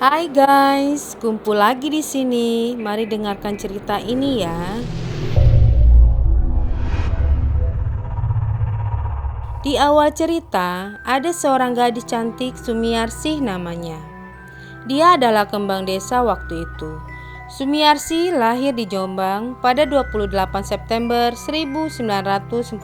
Hai guys, kumpul lagi di sini. Mari dengarkan cerita ini ya. Di awal cerita, ada seorang gadis cantik Sumiarsih namanya. Dia adalah kembang desa waktu itu. Sumiarsih lahir di Jombang pada 28 September 1948.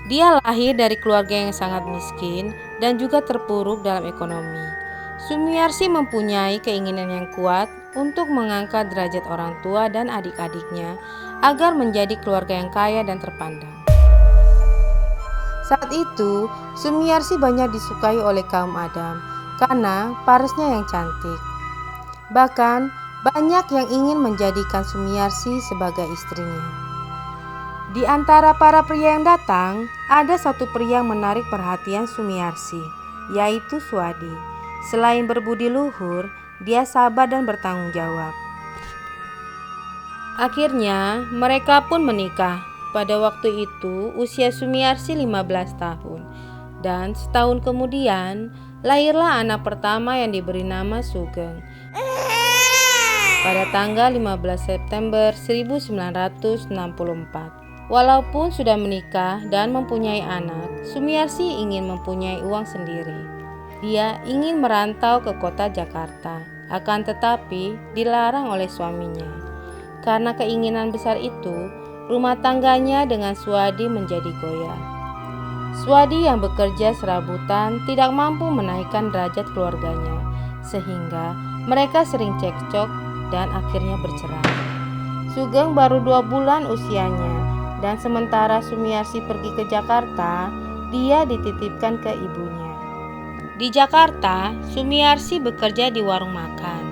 Dia lahir dari keluarga yang sangat miskin dan juga terpuruk dalam ekonomi. Sumiarsih mempunyai keinginan yang kuat untuk mengangkat derajat orang tua dan adik-adiknya agar menjadi keluarga yang kaya dan terpandang. Saat itu, Sumiarsih banyak disukai oleh kaum Adam karena parasnya yang cantik. Bahkan, banyak yang ingin menjadikan Sumiarsih sebagai istrinya. Di antara para pria yang datang, ada satu pria yang menarik perhatian Sumiarsih, yaitu Suadi. Selain berbudi luhur, dia sabar dan bertanggung jawab. Akhirnya, mereka pun menikah. Pada waktu itu, usia Sumiarsih 15 tahun. Dan setahun kemudian, lahirlah anak pertama yang diberi nama Sugeng. Pada tanggal 15 September 1964. Walaupun sudah menikah dan mempunyai anak, Sumiarsih ingin mempunyai uang sendiri. Dia ingin merantau ke kota Jakarta, akan tetapi dilarang oleh suaminya. Karena keinginan besar itu, rumah tangganya dengan Suadi menjadi goyah. Suadi yang bekerja serabutan tidak mampu menaikkan derajat keluarganya, sehingga mereka sering cekcok dan akhirnya bercerai. Sugeng baru 2 bulan usianya, dan sementara Sumiarsih pergi ke Jakarta, dia dititipkan ke ibunya. Di Jakarta, Sumiarsih bekerja di warung makan,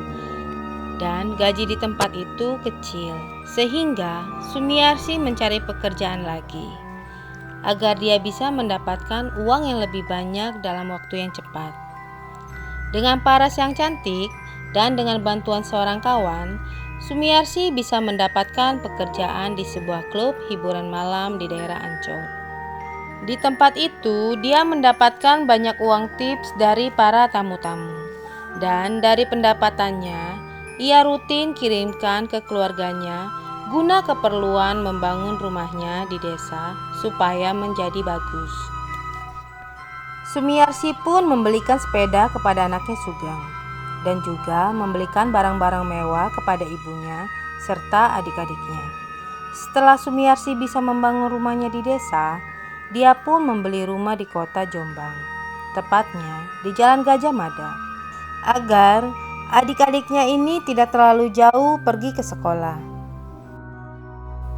dan gaji di tempat itu kecil, sehingga Sumiarsih mencari pekerjaan lagi, agar dia bisa mendapatkan uang yang lebih banyak dalam waktu yang cepat. Dengan paras yang cantik, dan dengan bantuan seorang kawan, Sumiarsih bisa mendapatkan pekerjaan di sebuah klub hiburan malam di daerah Ancol. Di tempat itu, dia mendapatkan banyak uang tips dari para tamu-tamu. Dan dari pendapatannya, ia rutin kirimkan ke keluarganya guna keperluan membangun rumahnya di desa supaya menjadi bagus. Sumiarsih pun membelikan sepeda kepada anaknya Sugeng, dan juga membelikan barang-barang mewah kepada ibunya serta adik-adiknya. Setelah Sumiarsih bisa membangun rumahnya di desa, dia pun membeli rumah di kota Jombang, tepatnya di Jalan Gajah Mada, agar adik-adiknya ini tidak terlalu jauh pergi ke sekolah.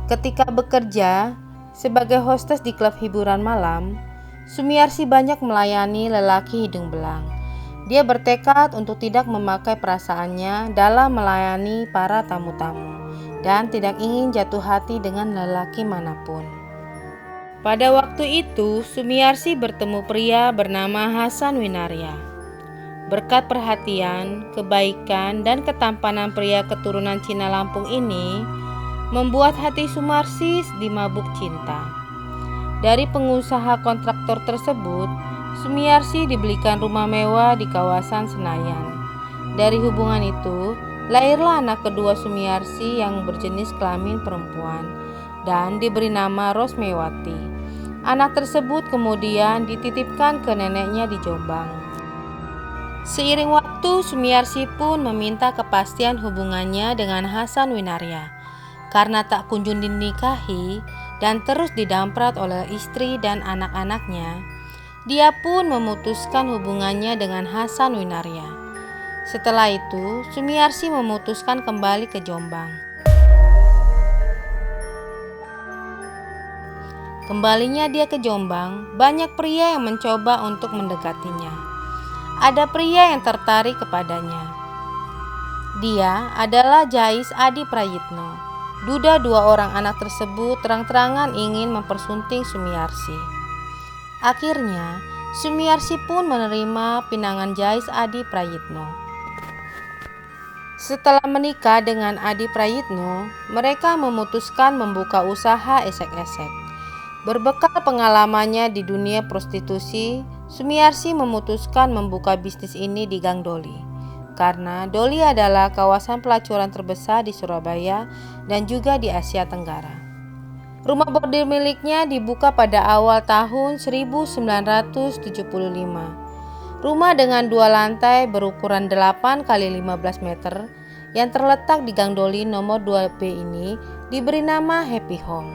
Ketika bekerja sebagai hostess di klub hiburan malam, Sumiarsih banyak melayani lelaki hidung belang. Dia bertekad untuk tidak memakai perasaannya dalam melayani para tamu-tamu dan tidak ingin jatuh hati dengan lelaki manapun. Pada waktu itu, Sumiarsih bertemu pria bernama Hasan Winarya. Berkat perhatian, kebaikan, dan ketampanan pria keturunan Cina Lampung ini, membuat hati Sumiarsih dimabuk cinta. Dari pengusaha kontraktor tersebut, Sumiarsih dibelikan rumah mewah di kawasan Senayan. Dari hubungan itu, lahirlah anak kedua Sumiarsih yang berjenis kelamin perempuan dan diberi nama Rosmewati. Anak tersebut kemudian dititipkan ke neneknya di Jombang. Seiring waktu, Sumiarsih pun meminta kepastian hubungannya dengan Hasan Winarya. Karena tak kunjung dinikahi dan terus didamprat oleh istri dan anak-anaknya, dia pun memutuskan hubungannya dengan Hasan Winarya. Setelah itu, Sumiarsih memutuskan kembali ke Jombang. Kembalinya dia ke Jombang, banyak pria yang mencoba untuk mendekatinya. Ada pria yang tertarik kepadanya. Dia adalah Jais Adi Prayitno. Duda 2 orang anak tersebut terang-terangan ingin mempersunting Sumiarsih. Akhirnya, Sumiarsih pun menerima pinangan Jais Adi Prayitno. Setelah menikah dengan Adi Prayitno, mereka memutuskan membuka usaha esek-esek. Berbekal pengalamannya di dunia prostitusi, Sumiarsih memutuskan membuka bisnis ini di Gang Doli. karena Doli adalah kawasan pelacuran terbesar di Surabaya dan juga di Asia Tenggara. Rumah bordil miliknya dibuka pada awal tahun 1975. Rumah dengan 2 lantai berukuran 8 x 15 meter yang terletak di Gang Doli nomor 2B ini diberi nama Happy Home.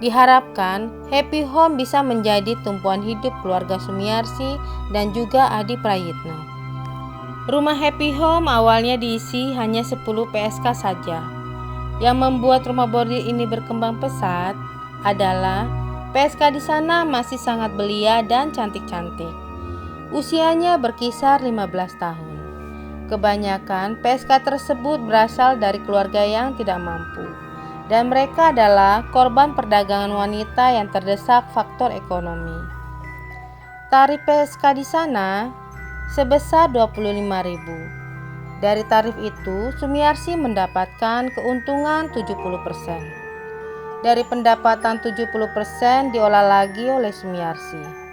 Diharapkan Happy Home bisa menjadi tumpuan hidup keluarga Sumiarsi dan juga Adi Prayitno. Rumah Happy Home awalnya diisi hanya 10 PSK saja. Yang membuat rumah bordil ini berkembang pesat adalah PSK di sana masih sangat belia dan cantik-cantik. Usianya berkisar 15 tahun. Kebanyakan PSK tersebut berasal dari keluarga yang tidak mampu, dan mereka adalah korban perdagangan wanita yang terdesak faktor ekonomi. Tarif PSK di sana sebesar 25.000. Dari tarif itu, Sumiarsi mendapatkan keuntungan 70%. Dari pendapatan 70% diolah lagi oleh Sumiarsi.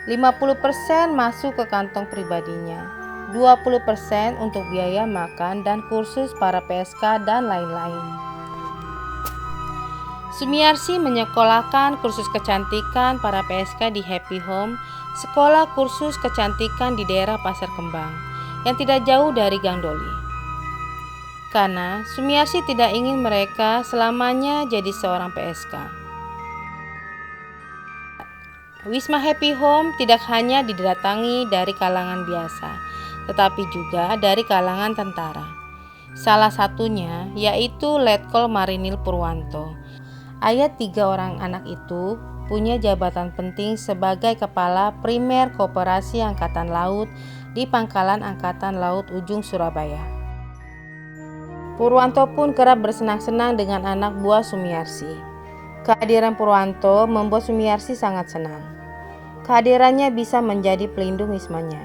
50% masuk ke kantong pribadinya, 20% untuk biaya makan dan kursus para PSK dan lain-lain. Sumiarsi menyekolahkan kursus kecantikan para PSK di Happy Home, sekolah kursus kecantikan di daerah Pasar Kembang, yang tidak jauh dari Gang Doli. Karena Sumiarsi tidak ingin mereka selamanya jadi seorang PSK. Wisma Happy Home tidak hanya didatangi dari kalangan biasa, tetapi juga dari kalangan tentara. Salah satunya yaitu Letkol Marinir Purwanto. Ayat 3 orang anak itu punya jabatan penting sebagai Kepala Primer Koperasi Angkatan Laut di Pangkalan Angkatan Laut Ujung Surabaya. Purwanto pun kerap bersenang-senang dengan anak buah Sumiarsi. Kehadiran Purwanto membuat Sumiarsi sangat senang. Kehadirannya bisa menjadi pelindung wismanya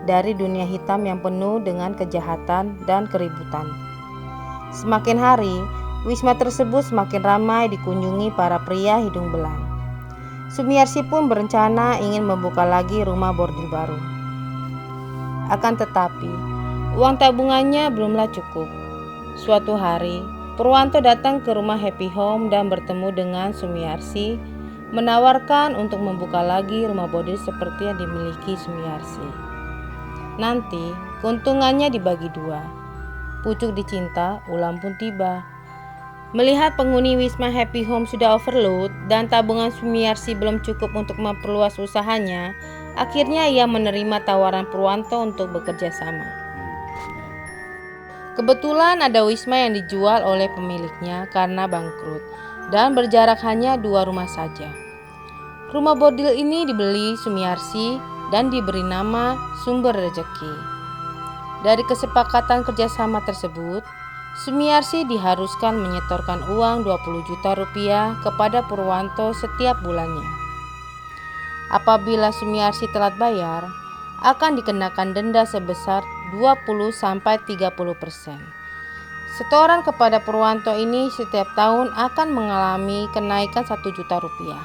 dari dunia hitam yang penuh dengan kejahatan dan keributan. Semakin hari, wisma tersebut semakin ramai dikunjungi para pria hidung belang. Sumiarsi pun berencana ingin membuka lagi rumah bordil baru. Akan tetapi, uang tabungannya belumlah cukup. Suatu hari, Purwanto datang ke rumah Happy Home dan bertemu dengan Sumiarsi, menawarkan untuk membuka lagi rumah bordil seperti yang dimiliki Sumiarsi. Nanti, keuntungannya dibagi 2. Pucuk dicinta, ulam pun tiba. Melihat penghuni Wisma Happy Home sudah overload dan tabungan Sumiarsi belum cukup untuk memperluas usahanya, akhirnya ia menerima tawaran Purwanto untuk bekerja sama. Kebetulan ada wisma yang dijual oleh pemiliknya karena bangkrut dan berjarak hanya 2 rumah saja. Rumah bordil ini dibeli Sumiarsi dan diberi nama Sumber Rezeki. Dari kesepakatan kerjasama tersebut, Sumiarsi diharuskan menyetorkan uang 20 juta rupiah kepada Purwanto setiap bulannya. Apabila Sumiarsi telat bayar, akan dikenakan denda sebesar 20-30%. Setoran kepada Purwanto ini setiap tahun akan mengalami kenaikan 1 juta rupiah.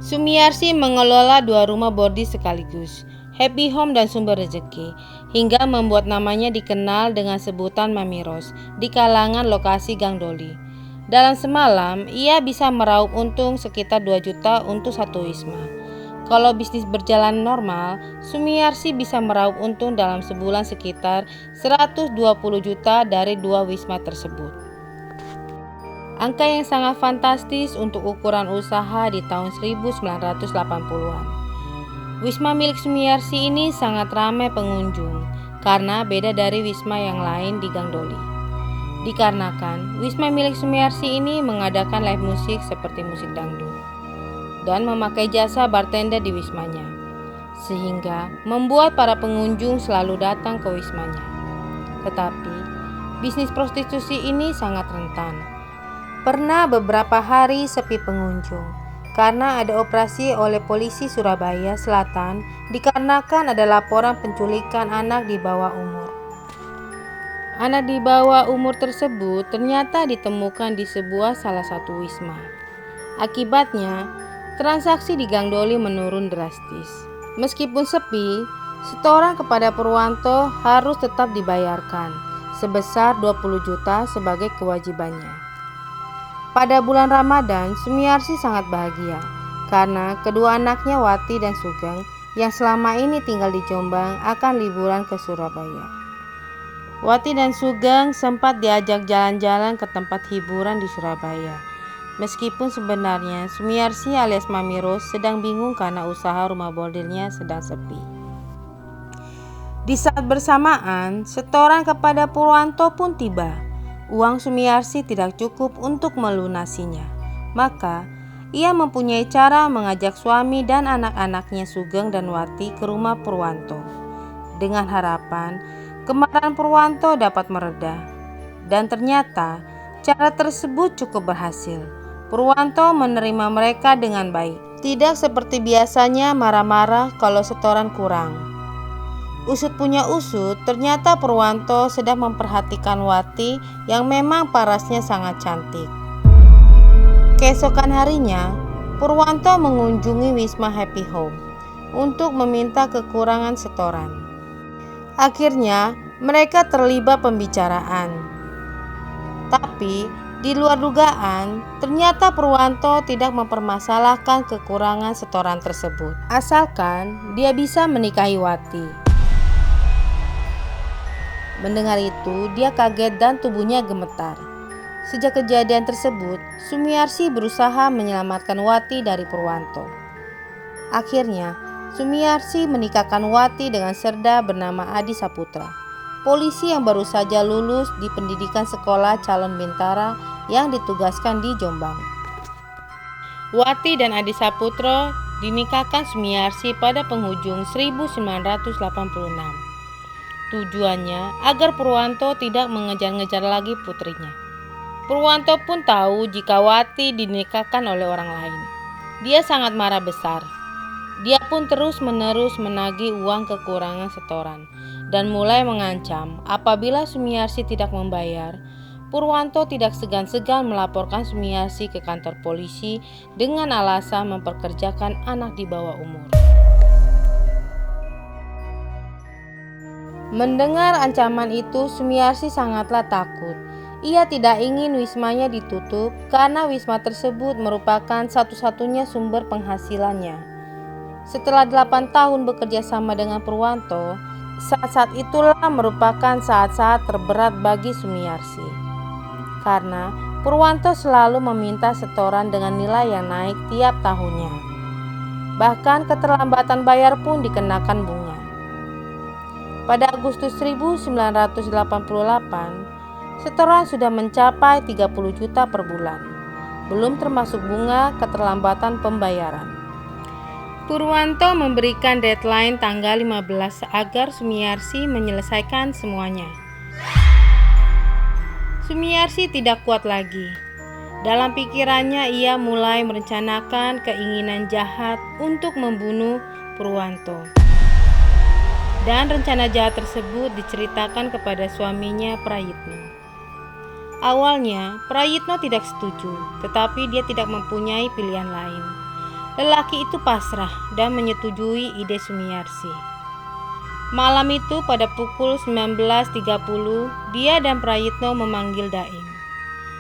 Sumiarsi mengelola 2 rumah bordil sekaligus, Happy Home dan Sumber Rezeki, hingga membuat namanya dikenal dengan sebutan Mami Ros di kalangan lokasi Gang Doli. Dalam semalam, ia bisa meraup untung sekitar 2 juta untuk satu wisma. Kalau bisnis berjalan normal, Sumiarsi bisa meraup untung dalam sebulan sekitar 120 juta dari 2 wisma tersebut. Angka yang sangat fantastis untuk ukuran usaha di tahun 1980-an. Wisma milik Sumiarsi ini sangat ramai pengunjung karena beda dari wisma yang lain di Gang Doli. Dikarenakan wisma milik Sumiarsi ini mengadakan live musik seperti musik dangdut dan memakai jasa bartender di wismanya, sehingga membuat para pengunjung selalu datang ke wismanya. Tetapi bisnis prostitusi ini sangat rentan. Pernah beberapa hari sepi pengunjung karena ada operasi oleh polisi Surabaya Selatan dikarenakan ada laporan penculikan anak di bawah umur. Anak di bawah umur tersebut ternyata ditemukan di salah satu wisma. Akibatnya, transaksi di Gang Doli menurun drastis. Meskipun sepi, Setoran kepada Purwanto harus tetap dibayarkan sebesar 20 juta sebagai kewajibannya. Pada bulan Ramadan, Sumiarsi sangat bahagia karena kedua anaknya Wati dan Sugeng yang selama ini tinggal di Jombang akan liburan ke Surabaya. Wati dan Sugeng sempat diajak jalan-jalan ke tempat hiburan di Surabaya. Meskipun sebenarnya Sumiarsi alias Mami Ros sedang bingung karena usaha rumah bordirnya sedang sepi. Di saat bersamaan, setoran kepada Purwanto pun tiba. Uang Sumiarsi tidak cukup untuk melunasinya. Maka, ia mempunyai cara mengajak suami dan anak-anaknya Sugeng dan Wati ke rumah Purwanto. Dengan harapan, kemarahan Purwanto dapat mereda. Dan ternyata, cara tersebut cukup berhasil. Purwanto menerima mereka dengan baik. Tidak seperti biasanya marah-marah kalau setoran kurang. Usut punya usut, ternyata Purwanto sedang memperhatikan Wati yang memang parasnya sangat cantik. Keesokan harinya, Purwanto mengunjungi Wisma Happy Home untuk meminta kekurangan setoran. Akhirnya, mereka terlibat pembicaraan. Tapi, di luar dugaan, ternyata Purwanto tidak mempermasalahkan kekurangan setoran tersebut, asalkan dia bisa menikahi Wati. Mendengar itu, dia kaget dan tubuhnya gemetar. Sejak kejadian tersebut, Sumiarsi berusaha menyelamatkan Wati dari Purwanto. Akhirnya, Sumiarsi menikahkan Wati dengan serda bernama Adi Saputra, polisi yang baru saja lulus di pendidikan sekolah calon bintara yang ditugaskan di Jombang. Wati dan Adi Saputra dinikahkan Sumiarsi pada penghujung 1986. Tujuannya agar Purwanto tidak mengejar-ngejar lagi putrinya. Purwanto pun tahu jika Wati dinikahkan oleh orang lain. Dia sangat marah besar. Dia pun terus-menerus menagih uang kekurangan setoran dan mulai mengancam apabila Sumiarsi tidak membayar. Purwanto tidak segan-segan melaporkan Sumiarsi ke kantor polisi dengan alasan memperkerjakan anak di bawah umur. Mendengar ancaman itu, Sumiarsi sangatlah takut. Ia tidak ingin wismanya ditutup karena wisma tersebut merupakan satu-satunya sumber penghasilannya. Setelah 8 tahun bekerja sama dengan Purwanto, saat-saat itulah merupakan saat-saat terberat bagi Sumiarsi. Karena Purwanto selalu meminta setoran dengan nilai yang naik tiap tahunnya. Bahkan keterlambatan bayar pun dikenakan bunga. Pada Agustus 1988, setoran sudah mencapai 30 juta per bulan, belum termasuk bunga keterlambatan pembayaran. Purwanto memberikan deadline tanggal 15 agar Sumiarsi menyelesaikan semuanya. Sumiarsi tidak kuat lagi. Dalam pikirannya ia mulai merencanakan keinginan jahat untuk membunuh Purwanto. Dan rencana jahat tersebut diceritakan kepada suaminya Prayitno. Awalnya Prayitno tidak setuju, tetapi dia tidak mempunyai pilihan lain. Lelaki itu pasrah dan menyetujui ide Sumiarsi. Malam itu pada pukul 19.30, dia dan Prayitno memanggil Daim.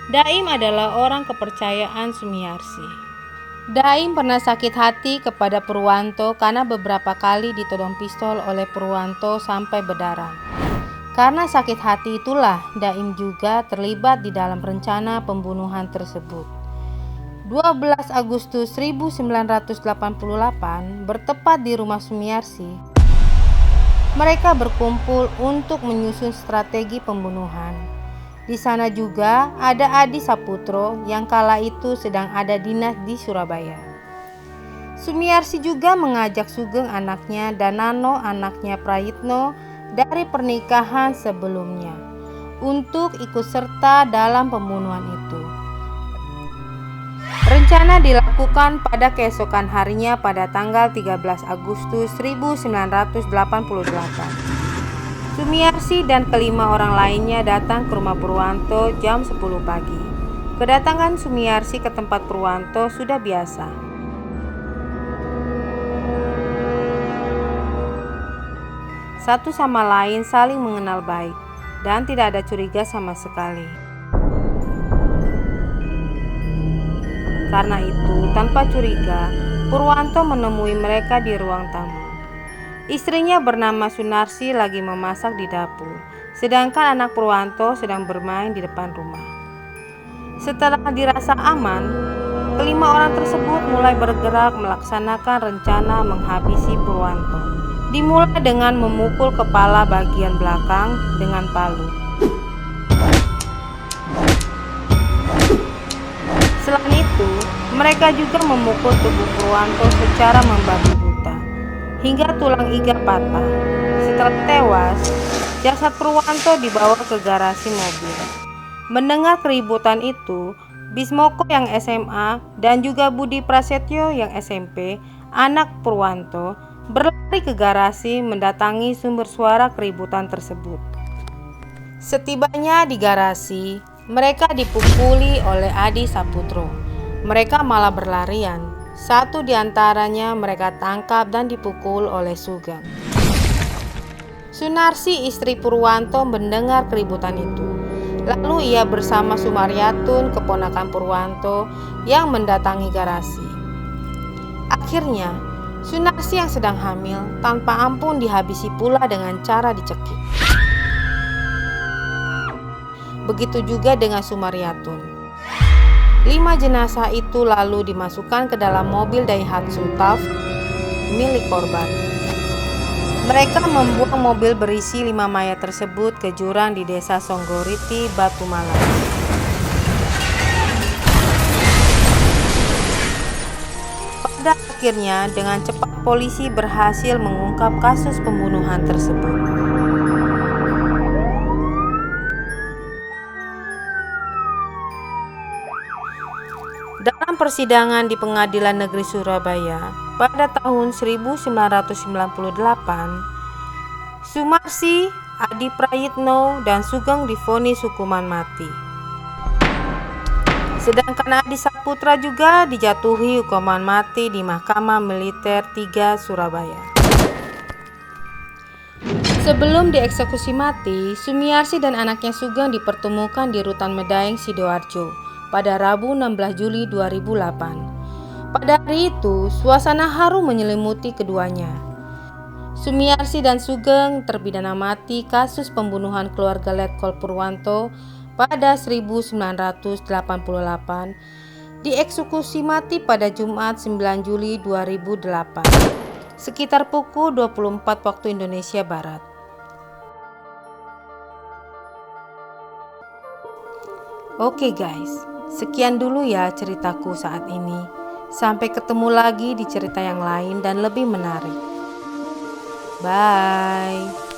Daim adalah orang kepercayaan Sumiarsi. Daim pernah sakit hati kepada Purwanto karena beberapa kali ditodong pistol oleh Purwanto sampai berdarah. Karena sakit hati itulah Daim juga terlibat di dalam rencana pembunuhan tersebut. 12 Agustus 1988 bertepat di rumah Sumiarsi. Mereka berkumpul untuk menyusun strategi pembunuhan. Di sana juga ada Adi Saputro yang kala itu sedang ada dinas di Surabaya. Sumiarsi juga mengajak Sugeng anaknya dan Nano anaknya Prayitno dari pernikahan sebelumnya untuk ikut serta dalam pembunuhan itu. Rencana dilakukan pada keesokan harinya pada tanggal 13 Agustus 1988. Sumiarsi dan kelima orang lainnya datang ke rumah Purwanto jam 10 pagi. Kedatangan Sumiarsi ke tempat Purwanto sudah biasa. satu sama lain saling mengenal baik dan tidak ada curiga sama sekali. Karena itu, tanpa curiga, Purwanto menemui mereka di ruang tamu. Istrinya bernama Sunarsi lagi memasak di dapur, sedangkan anak Purwanto sedang bermain di depan rumah. Setelah dirasa aman, kelima orang tersebut mulai bergerak melaksanakan rencana menghabisi Purwanto. Dimulai dengan memukul kepala bagian belakang dengan palu. Selain itu, mereka juga memukul tubuh Purwanto secara membabi buta, hingga tulang iga patah. Setelah tewas, jasad Purwanto dibawa ke garasi mobil. Mendengar keributan itu, Bismoko yang SMA dan juga Budi Prasetyo yang SMP, anak Purwanto, berlari ke garasi mendatangi sumber suara keributan tersebut. Setibanya di garasi, mereka dipukuli oleh Adi Saputro. Mereka malah berlarian. Satu di antaranya mereka tangkap dan dipukul oleh Sugeng. Sunarsi, istri Purwanto, mendengar keributan itu. Lalu ia bersama Sumaryatun, keponakan Purwanto, yang mendatangi garasi. Akhirnya, Sunarsi yang sedang hamil tanpa ampun dihabisi pula dengan cara dicekik. Begitu juga dengan Sumaryatun. 5 jenazah itu lalu dimasukkan ke dalam mobil Daihatsu TAF milik korban. Mereka membuang mobil berisi 5 mayat tersebut ke jurang di desa Songgoriti, Batu Malang. Pada akhirnya, dengan cepat polisi berhasil mengungkap kasus pembunuhan tersebut. Dalam persidangan di Pengadilan Negeri Surabaya pada tahun 1998, Sumarsi, Adi Prayitno, dan Sugeng divonis hukuman mati. Sedangkan Adi Saputra juga dijatuhi hukuman mati di Mahkamah Militer 3 Surabaya. Sebelum dieksekusi mati, Sumiarsi dan anaknya Sugeng dipertemukan di Rutan Medaeng, Sidoarjo pada Rabu 16 Juli 2008. Pada hari itu, suasana haru menyelimuti keduanya. Sumiarsi dan Sugeng terpidana mati kasus pembunuhan keluarga Letkol Purwanto pada 1988, dieksekusi mati pada Jumat 9 Juli 2008, sekitar pukul 24 waktu Indonesia Barat. Oke guys, sekian dulu ya ceritaku saat ini. Sampai ketemu lagi di cerita yang lain dan lebih menarik. Bye.